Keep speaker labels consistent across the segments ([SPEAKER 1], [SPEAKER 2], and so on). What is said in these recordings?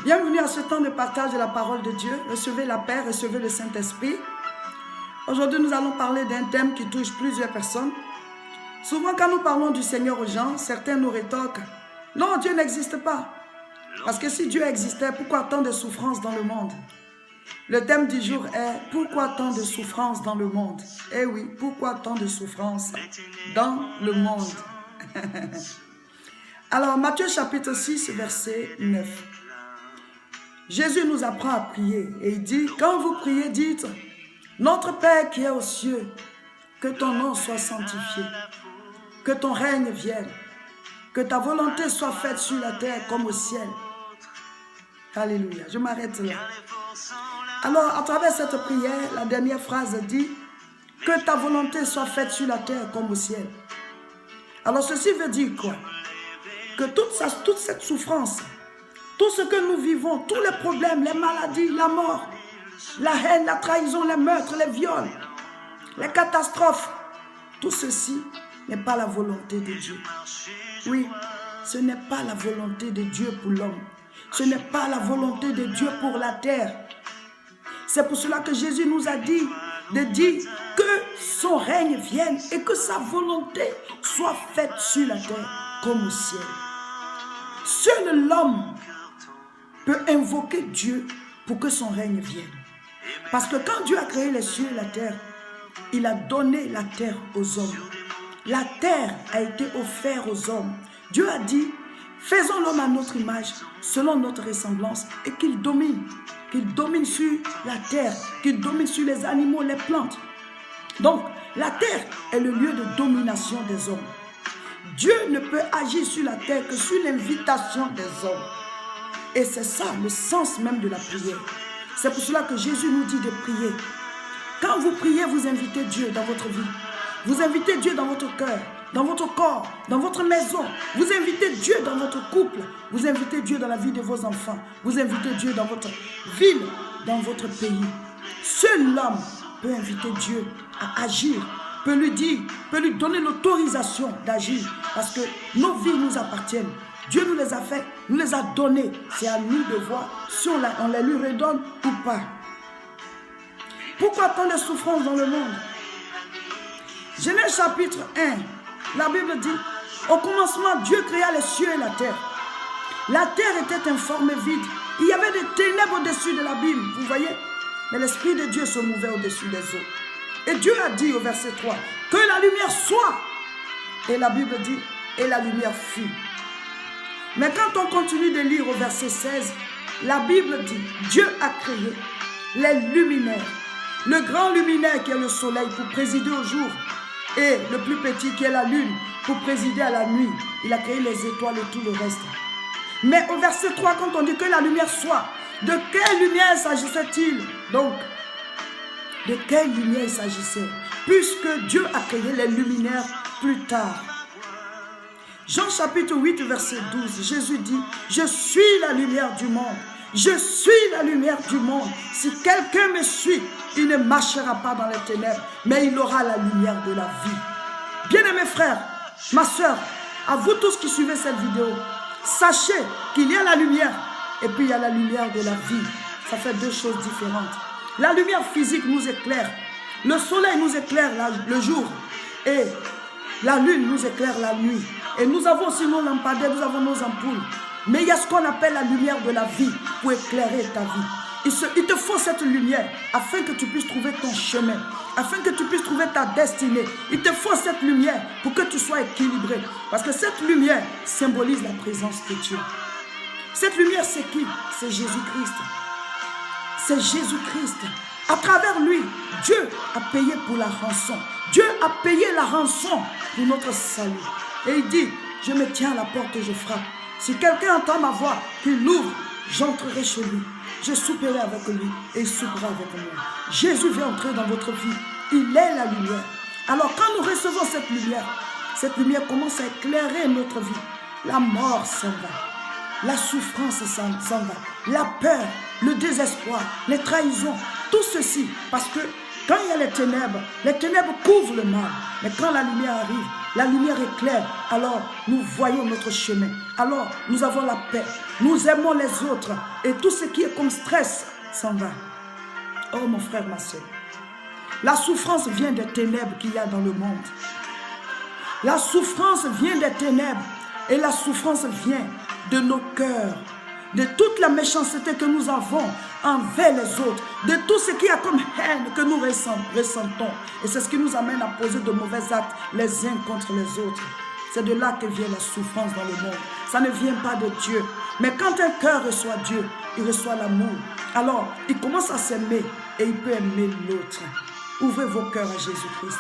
[SPEAKER 1] Bienvenue à ce temps de partage de la parole de Dieu. Recevez la paix, recevez le Saint-Esprit. Aujourd'hui, nous allons parler d'un thème qui touche plusieurs personnes. Souvent, quand nous parlons du Seigneur aux gens, certains nous rétorquent « Non, Dieu n'existe pas. » Parce que si Dieu existait, pourquoi tant de souffrances dans le monde? Le thème du jour est « Pourquoi tant de souffrances dans le monde ?» Eh oui, pourquoi tant de souffrances dans le monde? Alors, Matthieu chapitre 6, verset 9. Jésus nous apprend à prier et il dit, quand vous priez, dites, notre Père qui est aux cieux, que ton nom soit sanctifié, que ton règne vienne, que ta volonté soit faite sur la terre comme au ciel. Alléluia, je m'arrête là. Alors, à travers cette prière, la dernière phrase dit, que ta volonté soit faite sur la terre comme au ciel. Alors, ceci veut dire quoi? Que toute cette souffrance, tout ce que nous vivons, tous les problèmes, les maladies, la mort, la haine, la trahison, les meurtres, les viols, les catastrophes, tout ceci n'est pas la volonté de Dieu. Oui, ce n'est pas la volonté de Dieu pour l'homme. Ce n'est pas la volonté de Dieu pour la terre. C'est pour cela que Jésus nous a dit de dire que son règne vienne et que sa volonté soit faite sur la terre comme au ciel. Seul l'homme peut invoquer Dieu pour que son règne vienne. Parce que quand Dieu a créé les cieux et la terre, il a donné la terre aux hommes. La terre a été offerte aux hommes. Dieu a dit, faisons l'homme à notre image, selon notre ressemblance, et qu'il domine sur la terre, qu'il domine sur les animaux, les plantes. Donc, la terre est le lieu de domination des hommes. Dieu ne peut agir sur la terre que sur l'invitation des hommes. Et c'est ça le sens même de la prière. C'est pour cela que Jésus nous dit de prier. Quand vous priez, vous invitez Dieu dans votre vie. Vous invitez Dieu dans votre cœur, dans votre corps, dans votre maison. Vous invitez Dieu dans votre couple. Vous invitez Dieu dans la vie de vos enfants. Vous invitez Dieu dans votre ville, dans votre pays. Seul l'homme peut inviter Dieu à agir, peut lui dire, peut lui donner l'autorisation d'agir. Parce que nos vies nous appartiennent. Dieu nous les a fait, nous les a donnés. C'est à nous de voir si on les lui redonne ou pas. Pourquoi tant de souffrances dans le monde? Genèse chapitre 1, la Bible dit, au commencement, Dieu créa les cieux et la terre. La terre était informe et vide. Il y avait des ténèbres au-dessus de l'abîme, vous voyez? Mais l'Esprit de Dieu se mouvait au-dessus des eaux. Et Dieu a dit au verset 3, que la lumière soit. Et la Bible dit, et la lumière fut. Mais quand on continue de lire au verset 16, la Bible dit, Dieu a créé les luminaires. Le grand luminaire qui est le soleil pour présider au jour et le plus petit qui est la lune pour présider à la nuit. Il a créé les étoiles et tout le reste. Mais au verset 3, quand on dit que la lumière soit, de quelle lumière s'agissait-il? Donc, de quelle lumière il s'agissait? Puisque Dieu a créé les luminaires plus tard. Jean chapitre 8, verset 12, Jésus dit, je suis la lumière du monde. Je suis la lumière du monde. Si quelqu'un me suit, il ne marchera pas dans les ténèbres, mais il aura la lumière de la vie. Bien-aimés frères, ma soeur, à vous tous qui suivez cette vidéo, sachez qu'il y a la lumière et puis il y a la lumière de la vie. Ça fait deux choses différentes. La lumière physique nous éclaire. Le soleil nous éclaire le jour et la lune nous éclaire la nuit. Et nous avons aussi nos lampadaires, nous avons nos ampoules. Mais il y a ce qu'on appelle la lumière de la vie pour éclairer ta vie. Il te faut cette lumière afin que tu puisses trouver ton chemin, afin que tu puisses trouver ta destinée. Il te faut cette lumière pour que tu sois équilibré. Parce que cette lumière symbolise la présence de Dieu. Cette lumière, c'est qui? C'est Jésus-Christ. C'est Jésus-Christ. À travers lui, Dieu a payé pour la rançon. Dieu a payé la rançon pour notre salut. Et il dit, je me tiens à la porte et je frappe. Si quelqu'un entend ma voix, qu'il l'ouvre, j'entrerai chez lui. Je souperai avec lui et il soupera avec moi. Jésus veut entrer dans votre vie. Il est la lumière. Alors quand nous recevons cette lumière commence à éclairer notre vie. La mort s'en va. La souffrance s'en va. La peur, le désespoir, les trahisons, tout ceci. Parce que quand il y a les ténèbres couvrent le mal. Mais quand la lumière arrive, la lumière éclaire, alors nous voyons notre chemin. Alors nous avons la paix, nous aimons les autres et tout ce qui est comme stress s'en va. Oh mon frère, ma soeur, la souffrance vient des ténèbres qu'il y a dans le monde. La souffrance vient des ténèbres et la souffrance vient de nos cœurs, de toute la méchanceté que nous avons envers les autres, de tout ce qui a comme haine que nous ressentons. Et c'est ce qui nous amène à poser de mauvais actes les uns contre les autres. C'est de là que vient la souffrance dans le monde. Ça ne vient pas de Dieu. Mais quand un cœur reçoit Dieu, il reçoit l'amour. Alors, il commence à s'aimer et il peut aimer l'autre. Ouvrez vos cœurs à Jésus-Christ.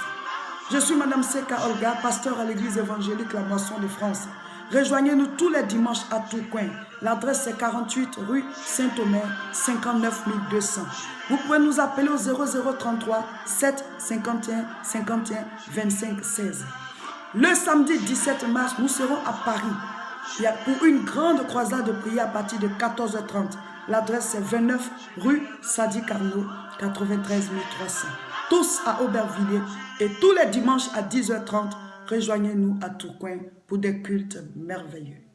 [SPEAKER 1] Je suis Madame Seka Olga, pasteur à l'église évangélique La Moisson de France. Rejoignez-nous tous les dimanches à Tourcoing. L'adresse est 48 rue Saint-Omer, 59 200. Vous pouvez nous appeler au 0033 7 51 51 25 16. Le samedi 17 mars, nous serons à Paris pour une grande croisade de prière à partir de 14h30. L'adresse est 29 rue Sadi Carnot, 93 300. Tous à Aubervilliers et tous les dimanches à 10h30, rejoignez-nous à Tourcoing pour des cultes merveilleux.